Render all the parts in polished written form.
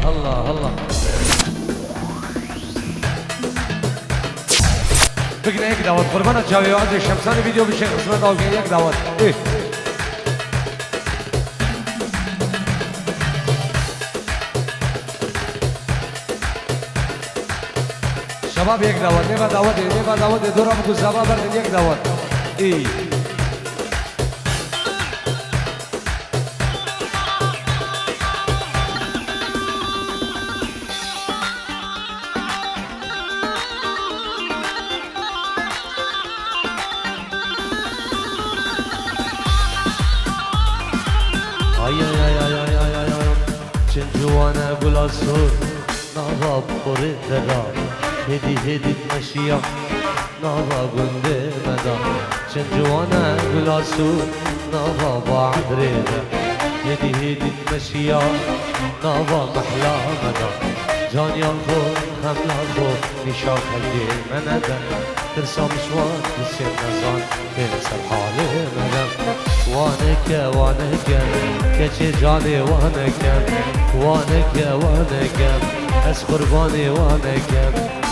الله الله. بقنا هيك دعوات قربانة جاوي وعزي الشمساني فيديو بالشيخ اسمه داوكي هيك دعوات ايه شباب هيك دعوات نبا دعوات دورا بكو شباب بردن هيك دعوات ايه جوانا قول الصور نظاب قريت دا هدي المشية نظاب قندي مدى جوانا قول الصور نظاب عدريدا هدي المشية نظاب محلا مدى جان ينخور خملا خور نشاق هدي مندا ترسى مشوار تسير نزان تنسى الحالي مدى وانك كشي جاني وانك از قرباني وانك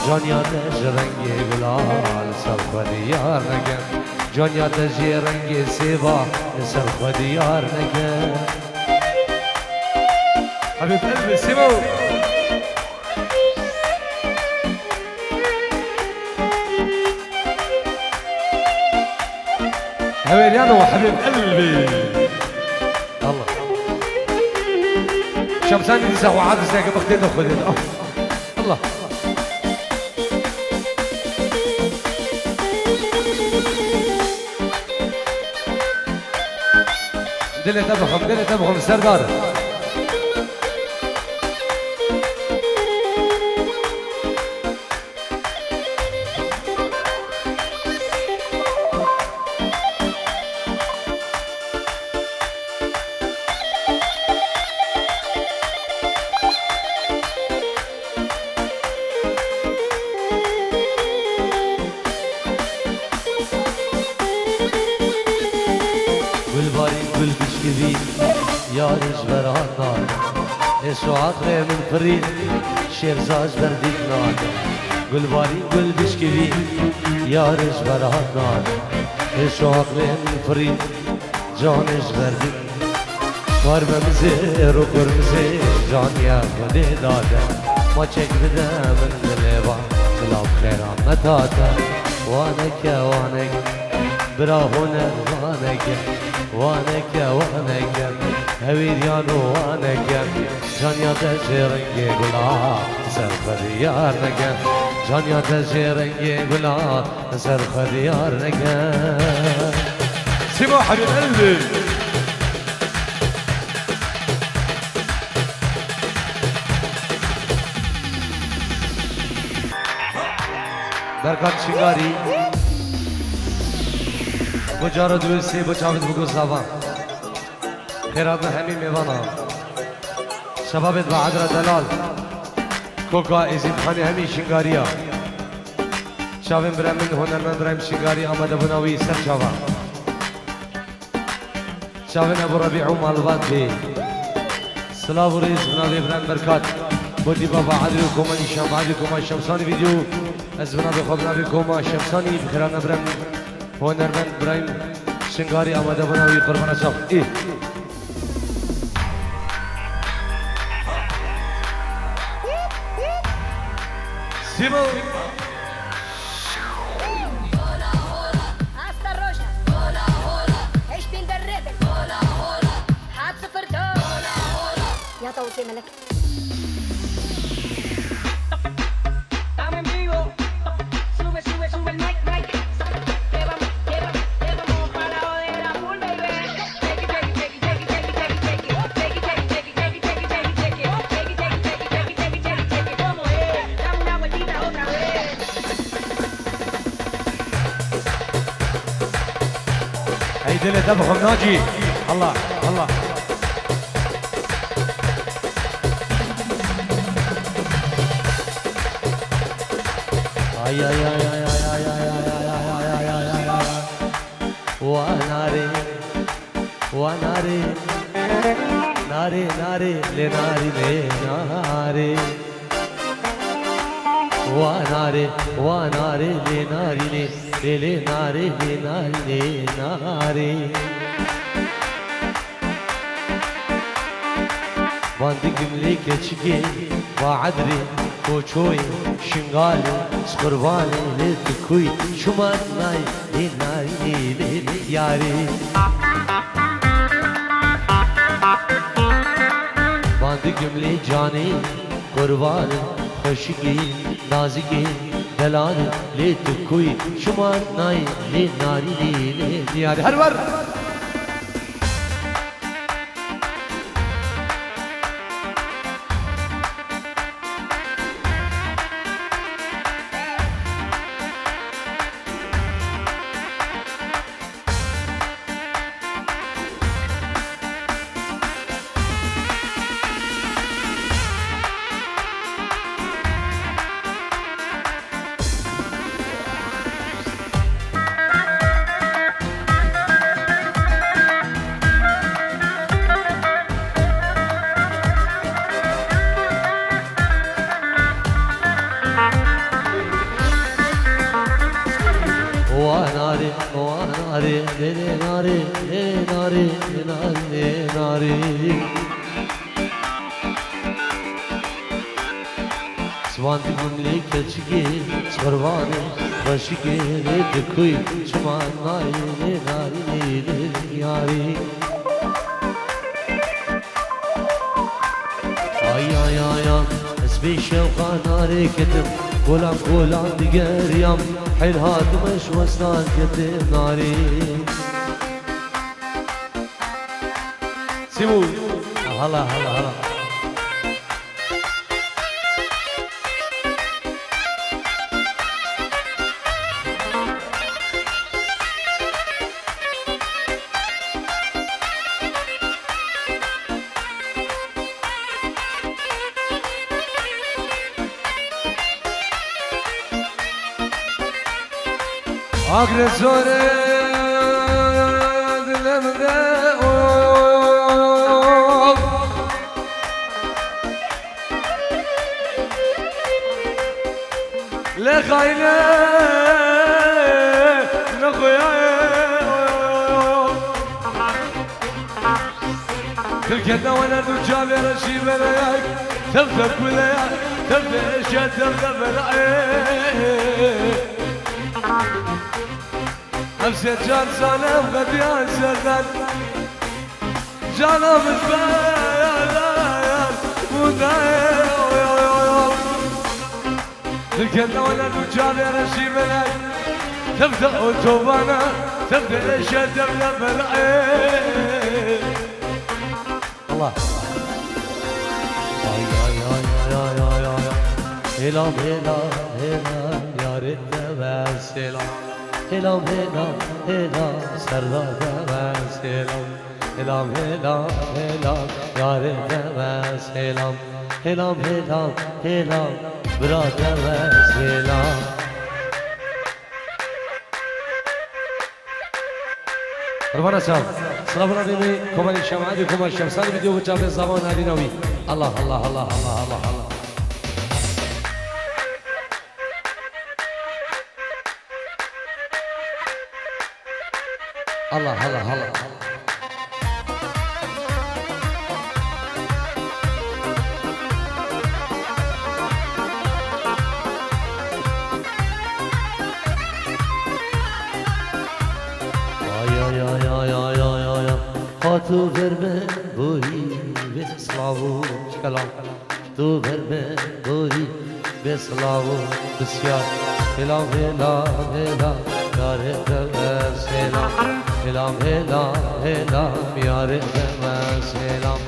جان يادش رنگي بلال سرخ ديار نگم جان يادش رنگي سيبا سرخ ديار نگم حبيب قلبي سيبو حبيبيانو حبيب قلبي الله شمساني دي ساعة وعاد ساعة بختين وخدين الله دلي تبخم السردار يارج برهان نشو عقلي من فريد شيرزاج برديك ناد قل باري قل بشكري يارج برهان نشو عقلي من فريد جانج برديك كارم مزير و كرمزي جان يا خدي دادا ما چك بدا من دلبا خلاف خيران متاتا وانك براهونا وانك هويريانو وانك جان يادش رنگي گلا سرخ ديار نگم جان يادش رنگي گلا سرخ ديار نگم سيبو حبيب قلبي بركات شنگاري بجارة دوسي بچاوت بگو سابان خيرات همي ميوانا شبابت بعدرة دلال كوكا ازيد خاني همي شنگاريا شاوين برامن هنرمن برايم شنگاري آمده بناوي سر شاوان شاوين ابو ربيع ومالبات بي سلاو ريز بناوي برام بركات بودي بابا عدري وكوما نشام عدري كوما شمساني فيديو از بناوي خوبناوي كوما شمساني بخيران برام هنرمن برايم شنگاري آمده بناوي قربان شاف ايه سيبو hasta roja ايش بين دريتك حاد صفر يا توصي ملك دلي تبخم ناجي الله الله وناري ناري ناري لناري لناري وناري وناري لناري لناري لناري لناري باندق مليك تشكي وعدري كوچوي شنغالي سقرباني لتكوي شمات ناي لناري لناري باندق ملي جاني قرباني خشکی نازکی دلانی لیت کوی شما نای لی ناری لی نیاری هر بار ناري ناري ناري ناري ناري ناري سوانتي بملي كتشكي سغرباني خشكي دكوي شما ناري ناري ناري اي اي اي اسبي شوقا ناري كتم غلام غلام دقر يم حيل هاد مش وسنان كتم ناري سيبو هلا هلا هلا Agresore dilimde ol Le khayne nakhoya Türkiye'de oynadı cavere şivelek Tevfek kuleye tevfek şeddem tevfek أبشر جان سالم غديان سردان جانا مزبايا ودايا لكن ولا نجاري رشي ملاك تبدأ أوتوبانا تبدأ الشدة من العين الله هلام هلام هلام يا ريت بس هلام هلام هلام هلام سردار بس هلام هلام هلام هلام يار بس هلام هلام هلام هلام برادر بس هلام ربنا سلام سلام عليكم كمان الشمعة كمان الشمسان فيديو بتشاف الزمان هذه نوي الله الله الله الله الله الله الله هلا هلا يا هاتو verme boy ve slavu kalam tu verme boy ve slavu besyar helam helam helam yare selam helam helam helam yare selam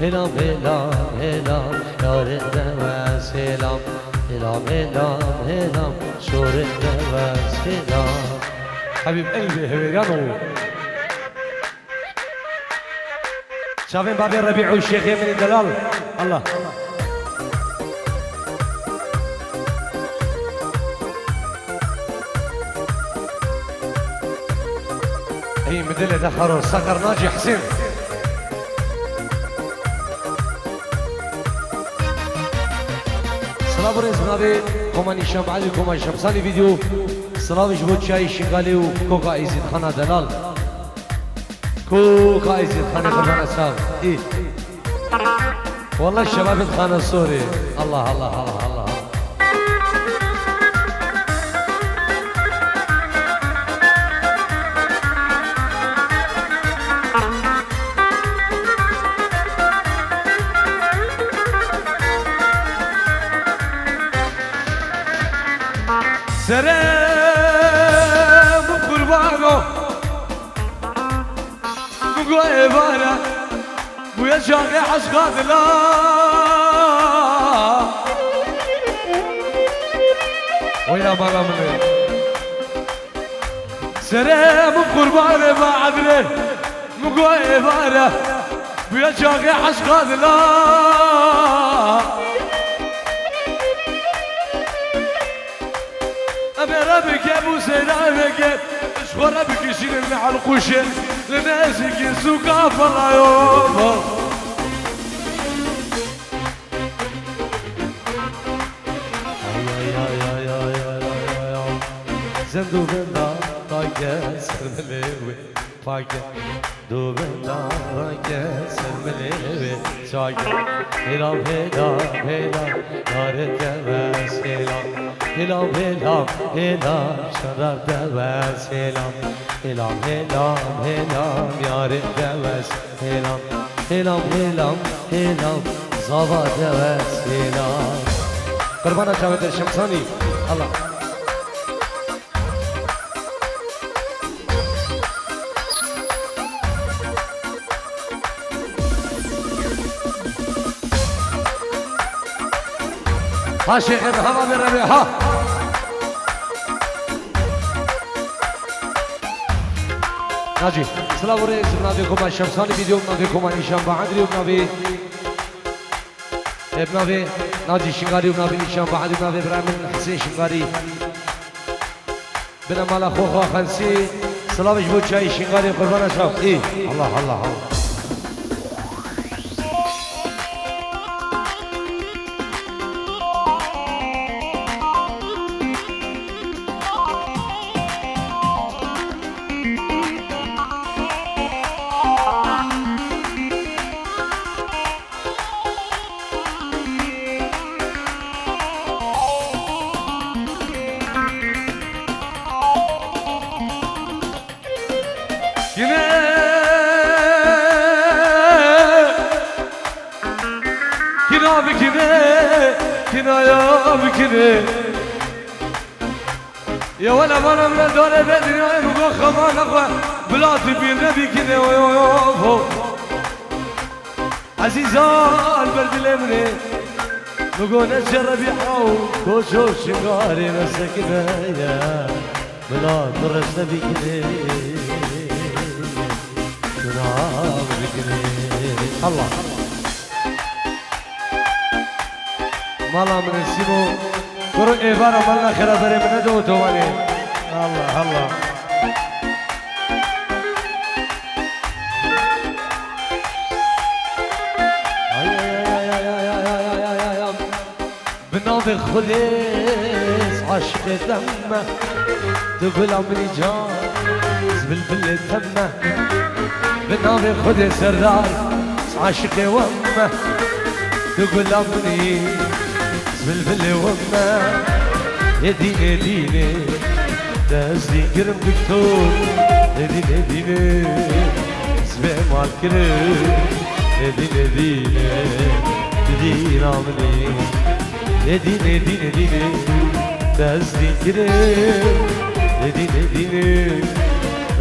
helam helam helam yare selam helam helam helam şore selam حبيب قلبي هويرانو شايفين بابي الربيع والشيخ يمين الدلال الله هي مدلة دحر صقر ناجي حسين سلام رئیس بنابی کمانی شمعی کمان شمسانی ویدیو سلامش بود چای شنگالی و کوکا ایزید خانه دلال کوکا ایزید خانه قربان اصحاب ای والله الشباب الخانه السوري الله الله الله الله سلام قربانو بقوا عبارة ويا شاقي عشقات لا ويا مالا مني سلام قربانو ما عدله بقوا عبارة ويا شاقي عشقات لا ربك يا ابو سلامك اشكر ربك يشيل مع القشن لناسك يسوق الله يوفا زندو بنا طاقة سرملوي طاقة دو بنا طاقة سرملوي طاقة هلا هلا هلا نار الدواس هلا هلا هلا هلا شرر دواس هلا هلا هلا هلا يار الدواس هلا هلا هلا هلا زوا دواس هلا قربانا جاوید الشمساني الله ها شيخ هوا بالربيع ها ناجي سلام ورئيس بناديكم الشمساني فيديو بناديكم نيشان بعدري وبنادي بنادي ناجي شنغاري وبنادي نيشان بعدري وبنادي برامن حسين شنغاري بنا مالا خوخا خنسي سلامش بود شاي شنغاري قربان اشرف ايه الله الله الله يا ولا مرة من الدولة بدري ويبقى خمان أخوة بلا تبين نبي كذا ويوفو عزيزة البرد الأمني نقول نجرب يحاول كوشو شنغاري نفسك كذا بلا درس نبي كذا شناب كذا الله مالا من السيمو كرو إيبارا مالنا خيرا بري من ندو تواني الله الله بناضي خليص عشق دمه تقول عمري جان زبلبل دمه بناضي خليص الرار عشق ومه تقول عمري زبلبل ومه يديني يديني دازدي كرم دكتور يديني يديني سبع مع الكرم يديني يديني يديني عمري يديني يديني يديني دازدي كرم يديني يديني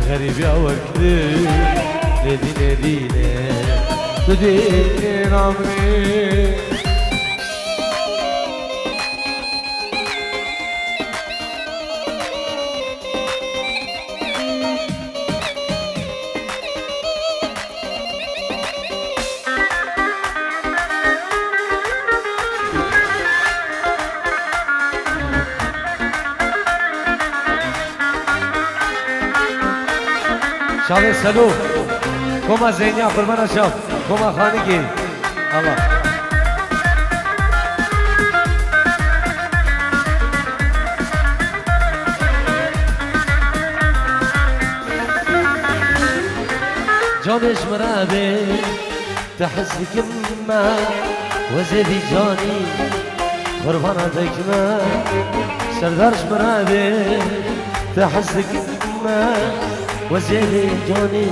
غريب يا وكرم يديني يديني يديني عمري شاوي سلو كوما زينيا قربانا شاف كوما خانقي الله جانش مرابي تحس كما وزيدي جاني قربانتك ما سردارش مرابي تحس كما وزيدي جاني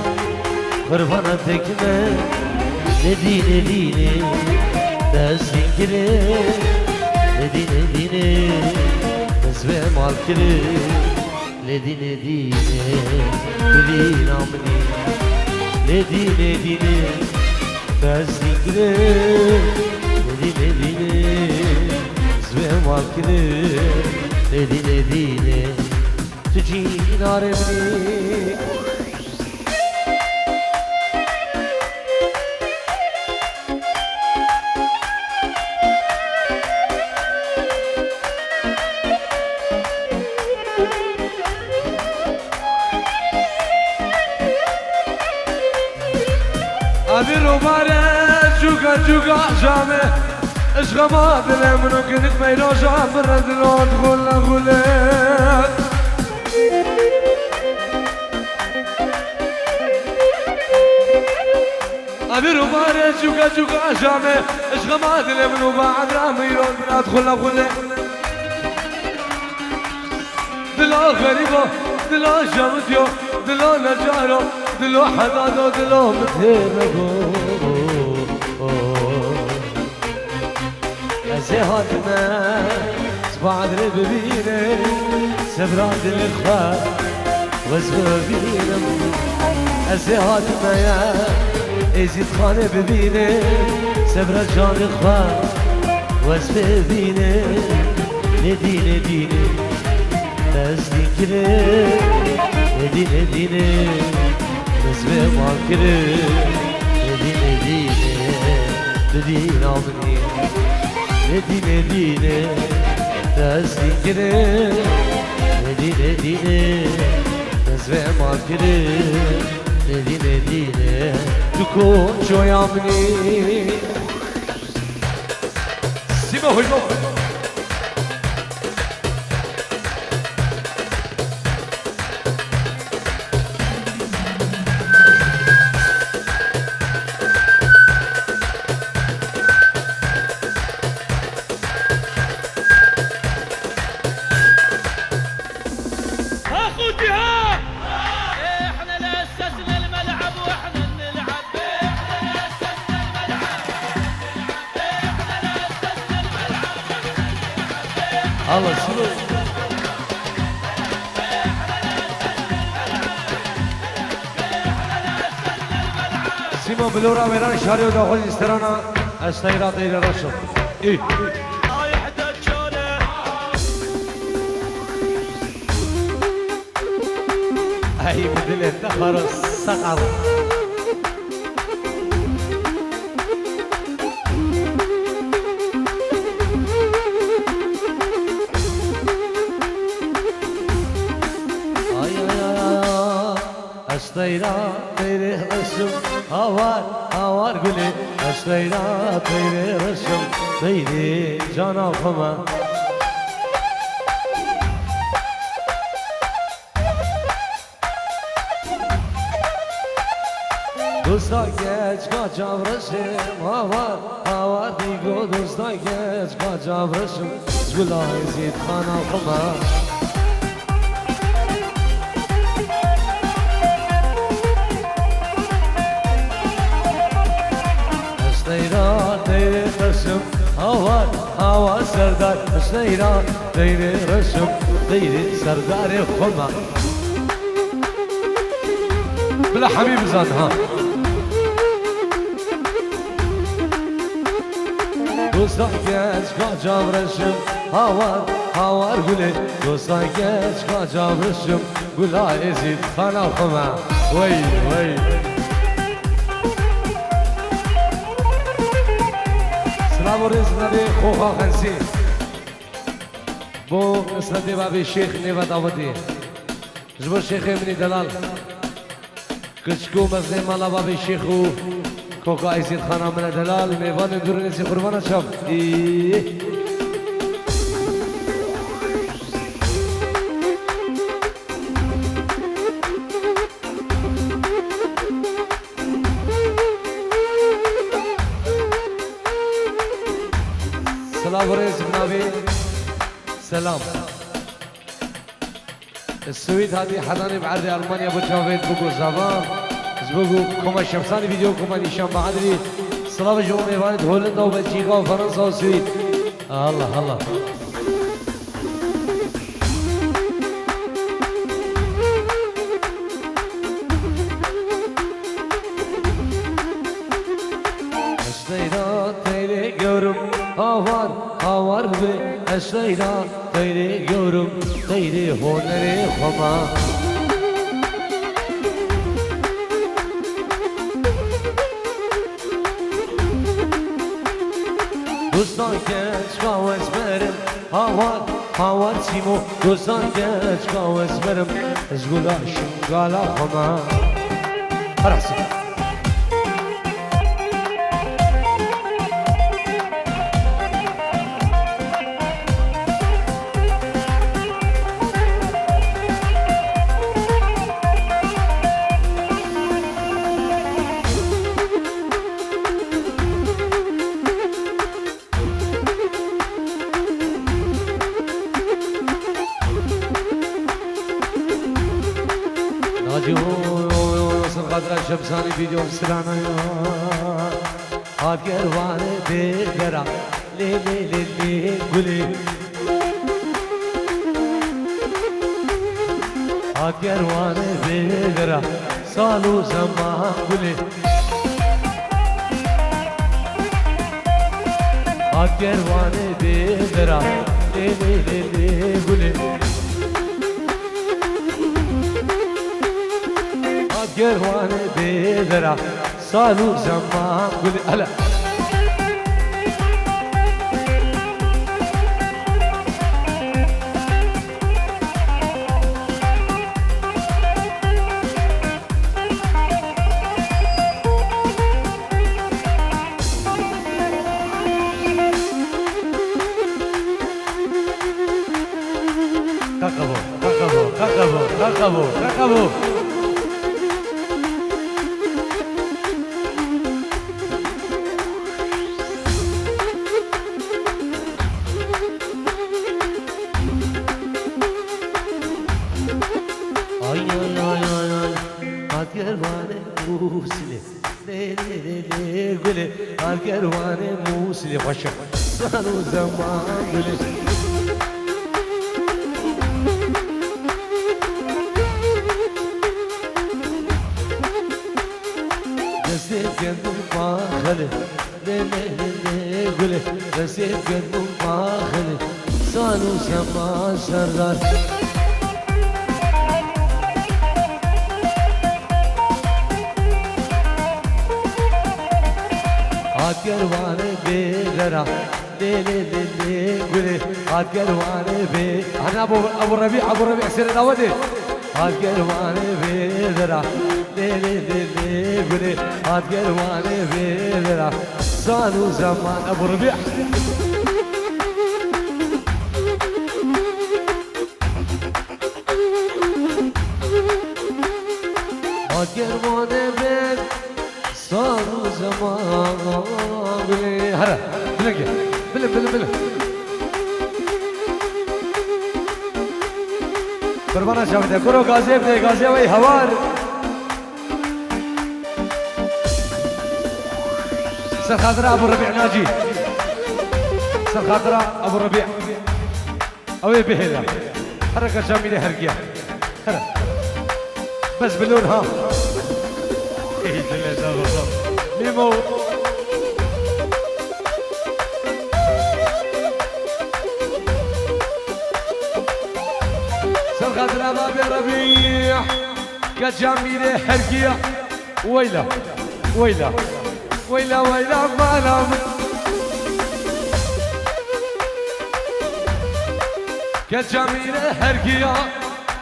قربانتك ما نديني ديني تسكري نديني ديني تسبع مالكري نديني ديني تدين عمني نديني ديني تسكري نديني ديني تسبع مالكري نديني ديني تجي نار مني أبيرو بارد جوكا جوكا جامي اشغما دلي منو كنت ميلو جام بردلون غلا غلات أبيرو بارد جوكا جوكا جامي اشغما دلي منو بعد راميلون براد غلا غلات دلو غريبو دلو جامتيو دلو نجارو دلو حدادو دلو متهربو زهاتنا سبعد ربيني سبراد الإخوة وزبابينم زهاتنا يا ازيد خانه ببيني سبراد جان إخوة وزبابيني نديني ديني تسديكني نديني ديني نسبة ماكري نديني ديني ندين عمني نديني ديني تسديكني نديني ديني نسبة ماكري نديني ديني تكون شو يعمني سيبه هو الله شنو سيمو بلورا ويران شاري وداخل استرانا استيرات الى رشد ايه هاي بدل الدخر السقر Aştayra teyre başım Havar havar gülü Aştayra teyre başım Teyre can akıma Dosta geç kaçavrışım Havar havar digo Dosta geç kaçavrışım Zgulay zid kan akıma Aştayra teyre başım Havar havar serdar Aştayra teyre başım Teyre serdar خما بلا حبيب زاد ها Dosta geç kaçavrışım Havar havar gülü Dosta geç kaçavrışım Gula ezid kana khuma Vay vay Selamu rizmadi خوخا خنسی بو اسنادی بابی شیخ نیو داودی جبو شیخ منی دلال کچکو مزنی مالا بابی شیخو کوکا ایزید خانه من دلال میوان دورنیسی قربان شب سلام رئيس بنابي سلام. السويد هذه حضاني بعرض ألمانيا أبو جافيد بوكو زافا زبوكو كوما شمساني فيديو كوما نيشان بعدري سلام جمهورية والد هولندا وبلجيكا وفرنسا والسويد. الله الله Esneyda teyli görüm havar be Esneyda teyli görüm teyli honeri khoma Dostan genç kavez berim havar simo Dostan genç kavez berim Ezgulaşım gala khoma Arasın شمساني فيديو سرانا هاد كرواني بيقرا لي لي لي لي قولي هاد كرواني بيقرا صالو زمان قولي هاد كرواني بيقرا لي لي لي لي قولي كرواني بيدرا صالو زمان قولي هلا رقبوا الكرواني موسلي خشب صاروا زمان قلت نسيت قلبي ما خلت ليه قلت نسيت قلبي ما خلت صاروا زمان سردار كرواني بيغرا لي لي لي لي قولي هاد كرواني بي انا ابو الربيع سير داودي هاد كرواني بيغرا لي لي لي لي قولي هاد كرواني بيغرا صاروا زمان ابو الربيع هاد كرواني بيغرا صاروا زمان هلا بلقي بلا قربانا شافته كرو غازي بده غازي وي هوار سر خاطر ابو الربيع ناجي سر خاطر ابو الربيع اوي بهلا حركه جميله هرقيه هلا بس باللون ها ميمو سرخد رباب ربيع كجميلة حرقية ويلا ويلا ويلا ويلا مالا كجميلة حرقية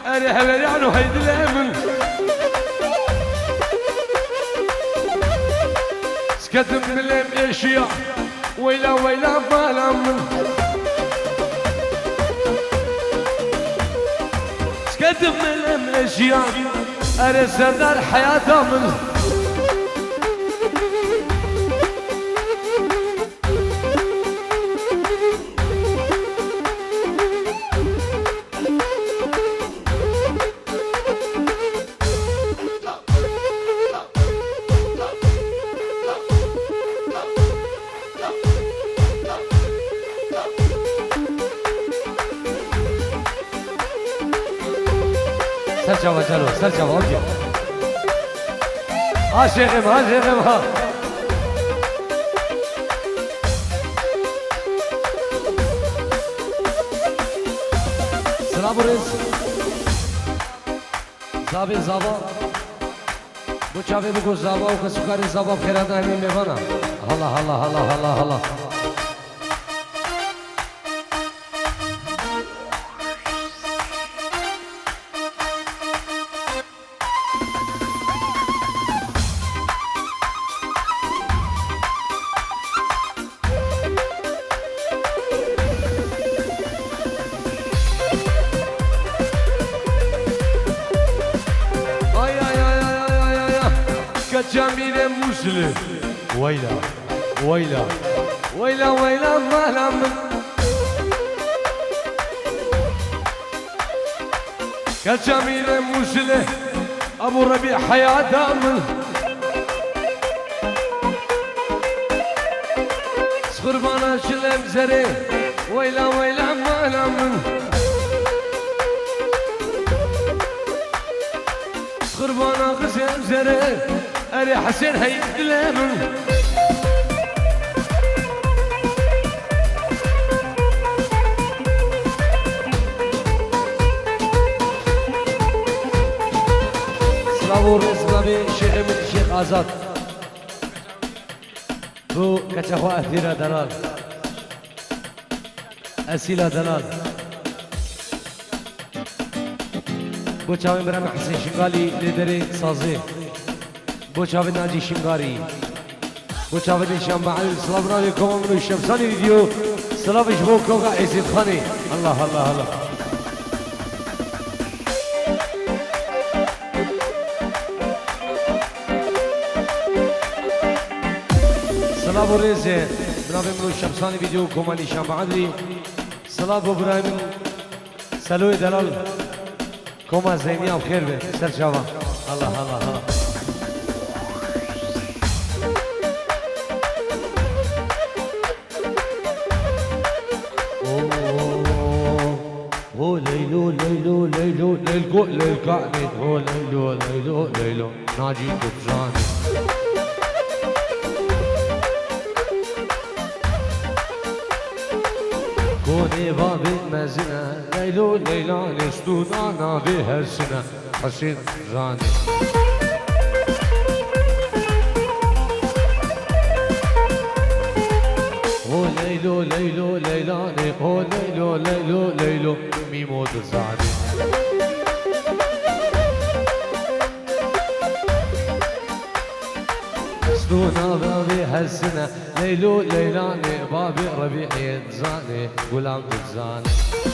أريح وريانو هيد الأمن سكتم من الاشياء ويلا ويلا مالا سكتم من الاشياء ارى سردار حياته من سرجوا جلو سرجوا اوكي ها شيخم ها شيخم ها سلام ورز زابي زابا بو چاوی بگو زابا و کسوکاری زابا بخیرات همین میوانا هلا هلا هلا هلا هلا جميل مسلم ويلا ويلا ويلا ويلا مهلا كجميل مسلم ابو ربيع حياة امل سخربانا شلم زري ويلا ويلا مهلا سخربانا خسم زري أري حسين هاي دلامن سلام رزقنابي شيخ من الشيخ آزاد بو كتخوا أثيرا دلال أسيلة دلال بو چاوين برام حسين شنغالي لدري صازي بو چاوی ناجی شنگاری بو چاوی نشان معلم سلام علیکم من شمسانی ویدیو سلامش بو کوگا عزیز خانی الله الله الله سلام و ریزه بنابه من شمسانی ویدیو کوما نشان معلم سلام بو برایم سلوی دلال کوما زینی و خیر به سر شوا الله الله الله هو ليلو ليلو ليلو ليلو ليلقعني هو ليلو ليلو ليلو ناجي تبزاني كوني بابي مزنة ليلو ليلاني ستونانا بهالسنة حسين زاني ليلو ليلو ليلاني هو ليلو ليلو ليلو ميمود الزعدي سدونا بابي هالسنة ليلو ليلاني بابي ربيعي تزاني غلام تزاني